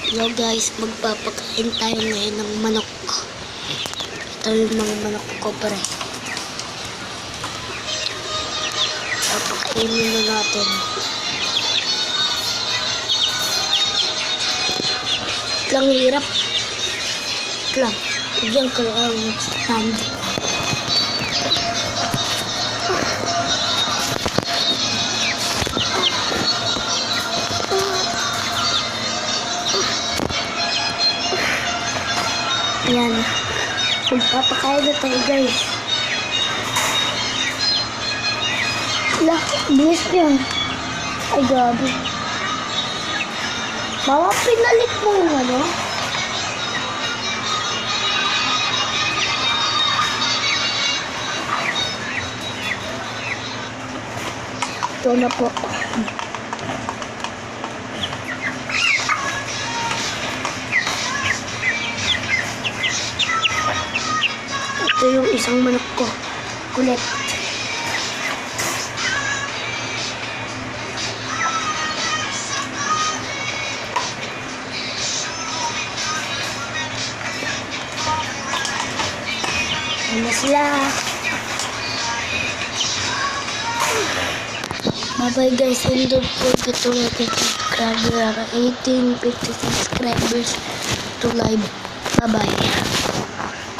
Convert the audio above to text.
Hello guys, magpapakain tayo ngayon ng manok. Ito yung mga manok ko, pre. Papakainin na natin. Lang hirap. Lang. Diyan ko ang stand. Ayan. Magpapakain na tayo, guys. Wala, bilis niya. Ay, gabi. Mama, pinalit mo yung ano? Ito na po. Ito yung isang manok ko. Kulit. Ayan na sila. Bye-bye guys. And don't forget to like and subscribe. We have 1850 subscribers to live. Bye-bye.